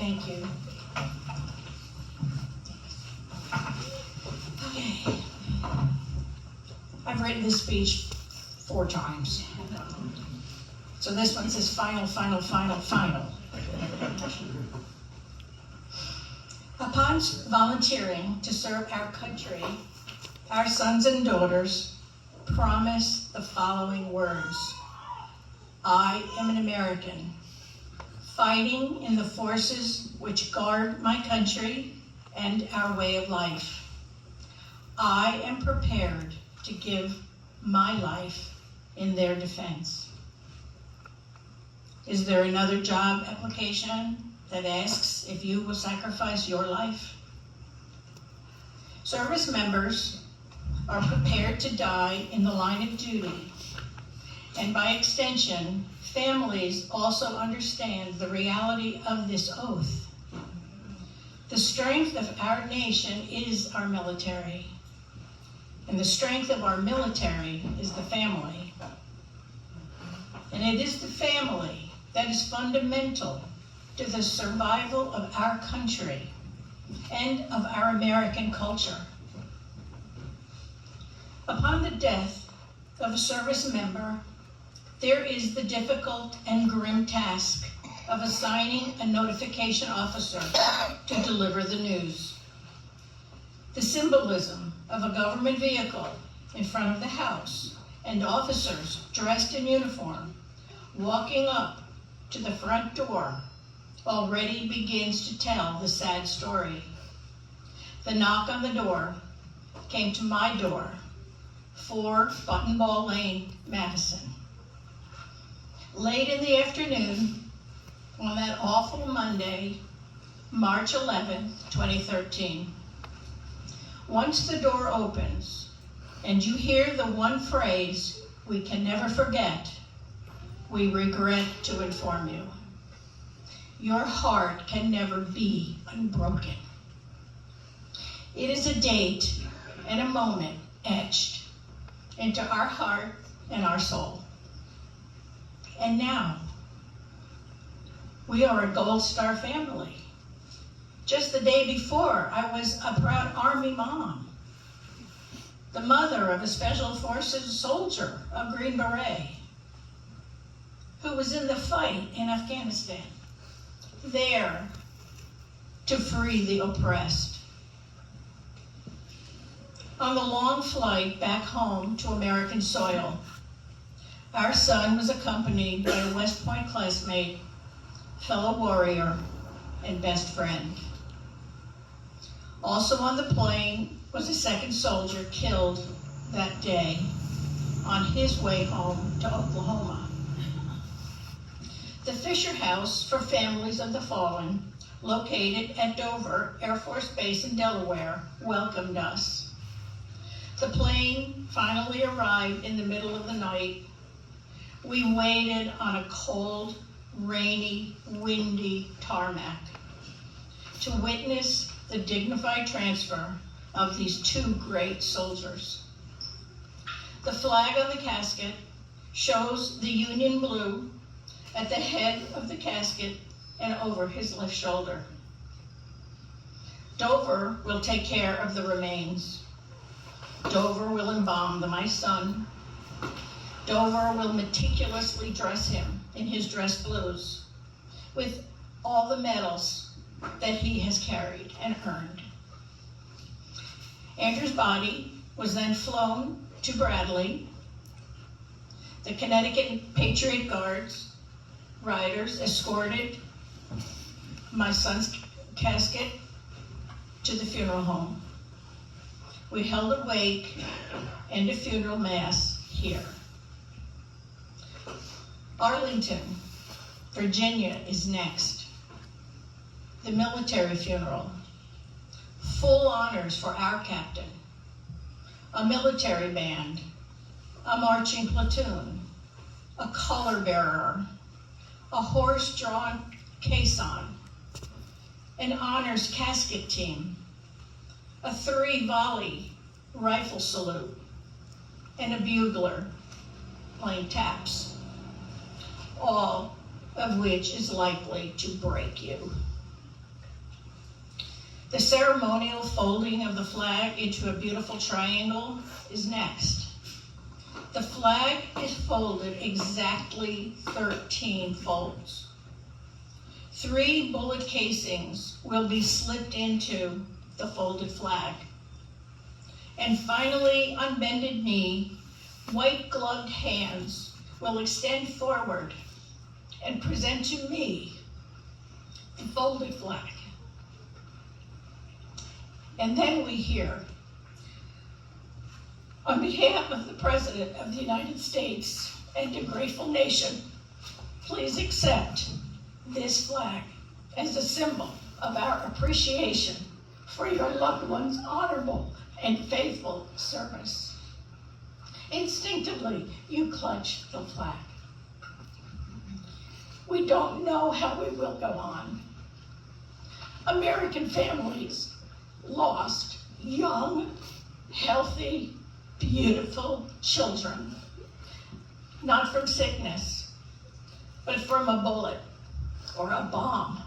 Thank you. Okay. I've written this speech 4 times. So this one says final, final, final, final. Upon volunteering to serve our country, our sons and daughters promise the following words. I am an American, fighting in the forces which guard my country and our way of life. I am prepared to give my life in their defense. Is there another job application that asks if you will sacrifice your life? Service members are prepared to die in the line of duty, and by extension, families also understand the reality of this oath. The strength of our nation is our military, and the strength of our military is the family. And it is the family that is fundamental to the survival of our country and of our American culture. Upon the death of a service member, there is the difficult and grim task of assigning a notification officer to deliver the news. The symbolism of a government vehicle in front of the house and officers dressed in uniform walking up to the front door already begins to tell the sad story. The knock on the door came to my door, 4 Buttonball Lane, Madison. Late in the afternoon, on that awful Monday, March 11, 2013. Once the door opens and you hear the one phrase we can never forget, we regret to inform you. Your heart can never be unbroken. It is a date and a moment etched into our heart and our soul. And now, we are a Gold Star family. Just the day before, I was a proud Army mom, the mother of a Special Forces soldier, a Green Beret, who was in the fight in Afghanistan, there to free the oppressed. On the long flight back home to American soil, our son was accompanied by a West Point classmate, fellow warrior, and best friend. Also on the plane was a second soldier killed that day on his way home to Oklahoma. The Fisher House for Families of the Fallen, located at Dover Air Force Base in Delaware, welcomed us. The plane finally arrived in the middle of the night. We waited on a cold, rainy, windy tarmac to witness the dignified transfer of these 2 great soldiers. The flag on the casket shows the Union blue at the head of the casket and over his left shoulder. Dover will take care of the remains. Dover will embalm my son. Dover will meticulously dress him in his dress blues with all the medals that he has carried and earned. Andrew's body was then flown to Bradley. The Connecticut Patriot Guards riders escorted my son's casket to the funeral home. We held a wake and a funeral mass here. Arlington, Virginia is next. The military funeral. Full honors for our captain. A military band. A marching platoon. A color bearer. A horse-drawn caisson. An honors casket team. A 3-volley rifle salute. And a bugler playing taps. All of which is likely to break you. The ceremonial folding of the flag into a beautiful triangle is next. The flag is folded exactly 13 folds. 3 bullet casings will be slipped into the folded flag. And finally, on bended knee, white-gloved hands will extend forward and present to me the folded flag. And then we hear, on behalf of the President of the United States and a grateful nation, please accept this flag as a symbol of our appreciation for your loved one's honorable and faithful service. Instinctively, you clutch the flag. We don't know how we will go on. American families lost young, healthy, beautiful children, not from sickness, but from a bullet or a bomb.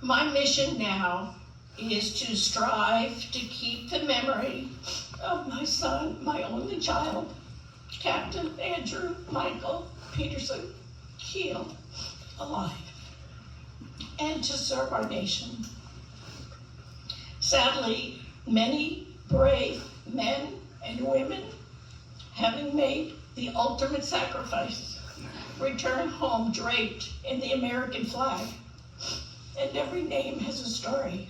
My mission now is to strive to keep the memory of my son, my only child, Captain Andrew Michael Pedersen-Keel, alive, and to serve our nation. Sadly, many brave men and women, having made the ultimate sacrifice, return home draped in the American flag, and every name has a story.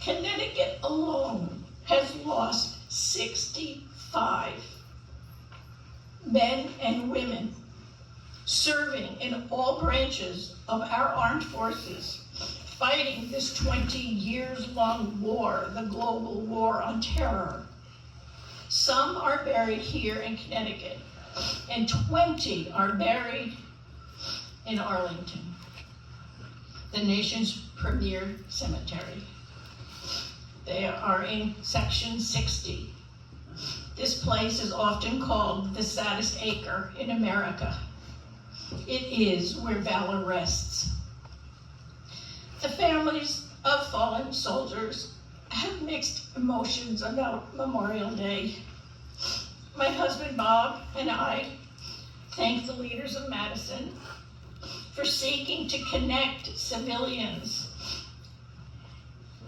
Connecticut alone has lost 65 men and women serving in all branches of our armed forces, fighting this 20 years long war, the global war on terror. Some are buried here in Connecticut, and 20 are buried in Arlington, the nation's premier cemetery. They are in section 60. This place is often called the saddest acre in America. It is where valor rests. The families of fallen soldiers have mixed emotions about Memorial Day. My husband Bob and I thank the leaders of Madison for seeking to connect civilians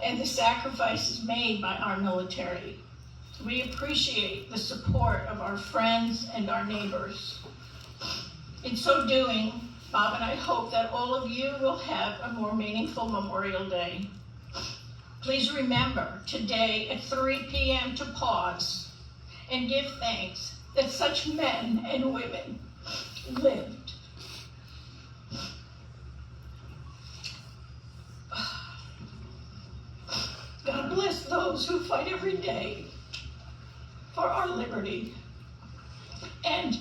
and the sacrifices made by our military. We appreciate the support of our friends and our neighbors. In so doing, Bob and I hope that all of you will have a more meaningful Memorial Day. Please remember today at 3 p.m. to pause and give thanks that such men and women lived. God bless those who fight every day for our liberty and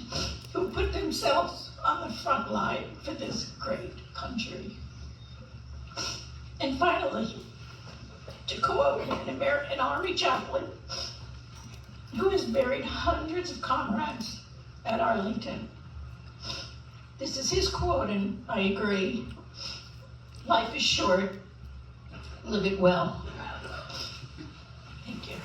who put themselves on the front line for this great country. And finally, to quote an Army chaplain who has buried hundreds of comrades at Arlington. This is his quote, and I agree. Life is short, live it well. Thank you.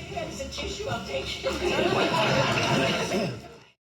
Here's a tissue, I'll take it.